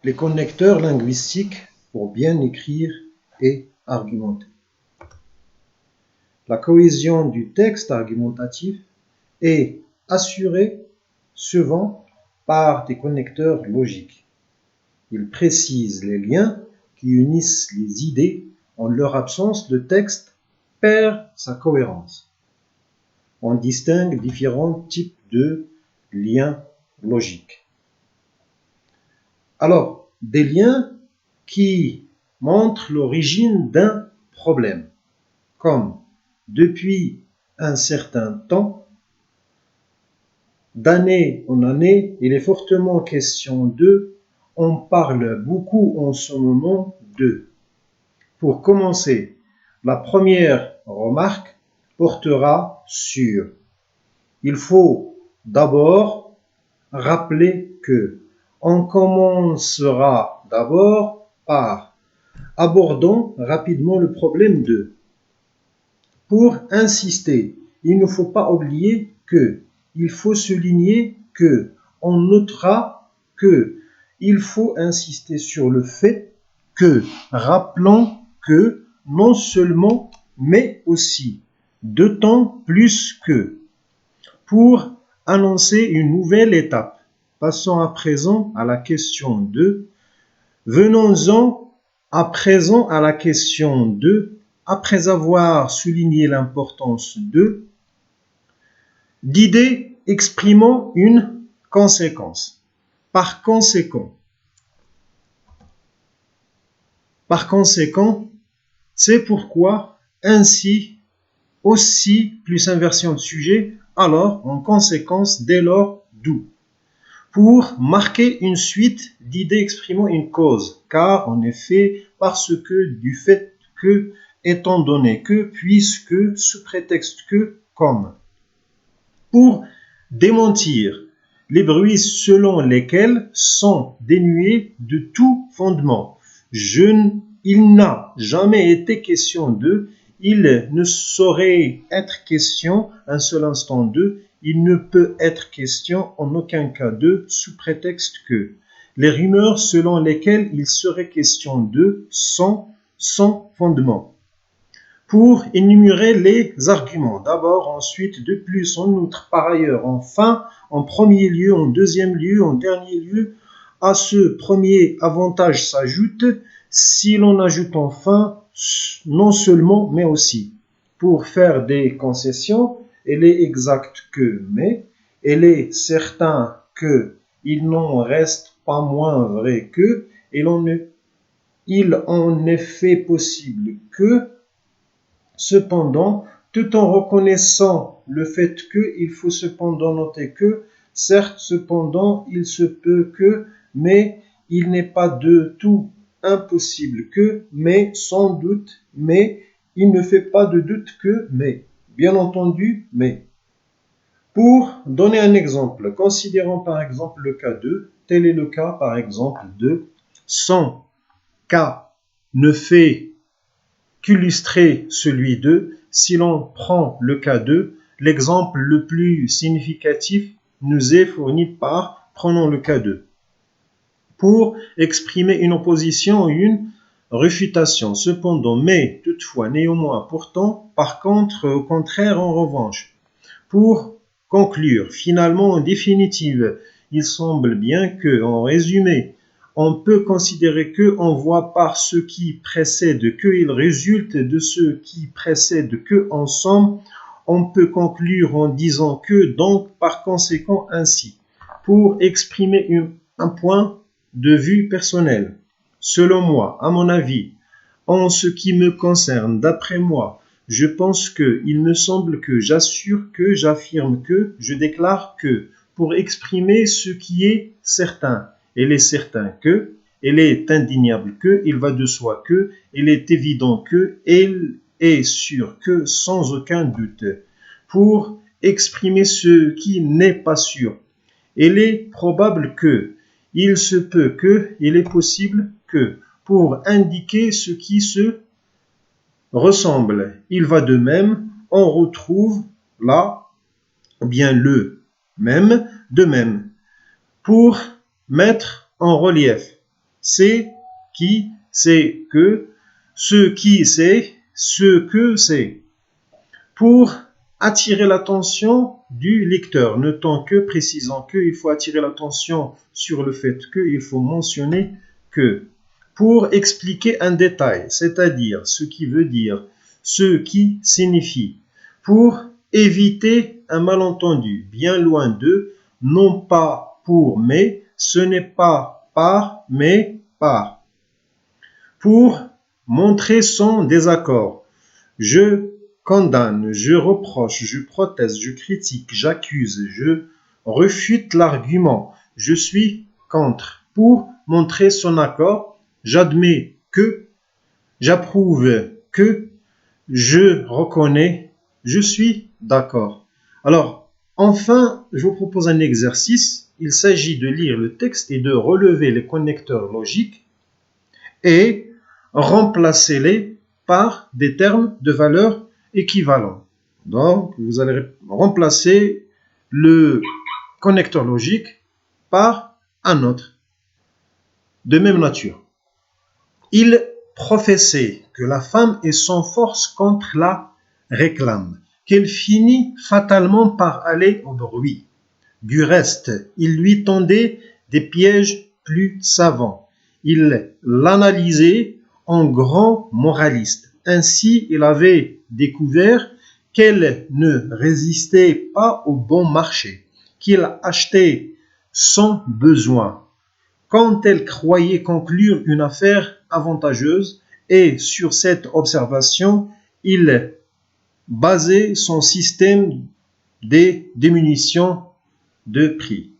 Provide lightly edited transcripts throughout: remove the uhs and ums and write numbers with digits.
Les connecteurs linguistiques pour bien écrire et argumenter. La cohésion du texte argumentatif est assurée souvent par des connecteurs logiques. Ils précisent les liens qui unissent les idées. En leur absence, le texte perd sa cohérence. On distingue différents types de liens logiques. Alors, des liens qui montrent l'origine d'un problème, comme depuis un certain temps, d'année en année, il est fortement question de, on parle beaucoup en ce moment de. Pour commencer, la première remarque portera sur. Il faut d'abord rappeler que on commencera d'abord par abordons rapidement le problème de. Pour insister, il ne faut pas oublier que, il faut souligner que, on notera que, il faut insister sur le fait que, rappelons que, non seulement, mais aussi, d'autant plus que, pour annoncer une nouvelle étape. Passons à présent à la question 2. Venons-en à présent à la question 2. Après avoir souligné l'importance d'idées exprimant une conséquence. Par conséquent, c'est pourquoi ainsi aussi plus inversion de sujet, alors en conséquence dès lors d'où. Pour marquer une suite d'idées exprimant une cause, car en effet, parce que, du fait que, étant donné que, puisque, sous prétexte que, comme. Pour démentir les bruits selon lesquels sont dénués de tout fondement. Il n'a jamais été question de, il ne saurait être question un seul instant de, il ne peut être question en aucun cas de, sous prétexte que. Les rumeurs selon lesquelles il serait question de sont sans fondement. Pour énumérer les arguments, d'abord, ensuite, de plus, en outre, par ailleurs, enfin, en premier lieu, en deuxième lieu, en dernier lieu, à ce premier avantage s'ajoute, si l'on ajoute enfin, non seulement, mais aussi. Pour faire des concessions, il est exact que, mais, il est certain que, il n'en reste pas moins vrai que, il en est fait possible que, cependant, tout en reconnaissant le fait que, il faut cependant noter que, certes, cependant, il se peut que, mais il n'est pas de tout impossible que, mais sans doute, mais il ne fait pas de doute que, mais. Bien entendu, mais. Pour donner un exemple, considérons par exemple le cas 2, tel est le cas par exemple de sans cas ne fait qu'illustrer celui de, si l'on prend le cas 2, l'exemple le plus significatif nous est fourni par, prenons le cas 2, pour exprimer une opposition ou une réfutation. Cependant, mais, toutefois, néanmoins, pourtant, par contre, au contraire, en revanche. Pour conclure, finalement, en définitive, il semble bien que, en résumé, on peut considérer que, on voit par ce qui précède que, il résulte de ce qui précède que, en somme, on peut conclure en disant que, donc, par conséquent, ainsi. Pour exprimer un point de vue personnel, selon moi, à mon avis, en ce qui me concerne, d'après moi, je pense que, il me semble que, j'assure que, j'affirme que, je déclare que, pour exprimer ce qui est certain, il est certain que, il est indéniable que, il va de soi que, il est évident que, il est sûr que, sans aucun doute. Pour exprimer ce qui n'est pas sûr, il est probable que, il se peut que, il est possible que, pour indiquer ce qui se ressemble. Il va de même, on retrouve là, bien le même, de même. Pour mettre en relief, c'est qui, c'est que, ce qui c'est, ce que c'est. Pour attirer l'attention du lecteur, notant que, précisant que, il faut attirer l'attention sur le fait que, il faut mentionner que. Pour expliquer un détail, c'est-à-dire ce qui veut dire, ce qui signifie. Pour éviter un malentendu, bien loin de, non pas pour mais, ce n'est pas par mais par. Pour montrer son désaccord, je condamne, je reproche, je proteste, je critique, j'accuse, je refute l'argument, je suis contre. Pour montrer son accord, j'admets que, j'approuve que, je reconnais, je suis d'accord. Alors, enfin, je vous propose un exercice. Il s'agit de lire le texte et de relever les connecteurs logiques et remplacer-les par des termes de valeur équivalents. Donc, vous allez remplacer le connecteur logique par un autre de même nature. Il professait que la femme est sans force contre la réclame, qu'elle finit fatalement par aller au bruit. Du reste, il lui tendait des pièges plus savants. Il l'analysait en grand moraliste. Ainsi, il avait découvert qu'elle ne résistait pas au bon marché, qu'il achetait sans besoin, quand elle croyait conclure une affaire avantageuse, et sur cette observation, il basait son système des diminutions de prix.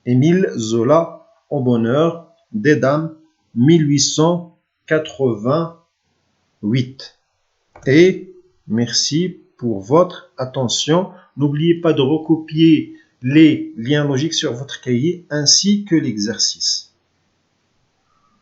Émile Zola, Au bonheur des dames, 1888. Et merci pour votre attention. N'oubliez pas de recopier les liens logiques sur votre cahier ainsi que l'exercice.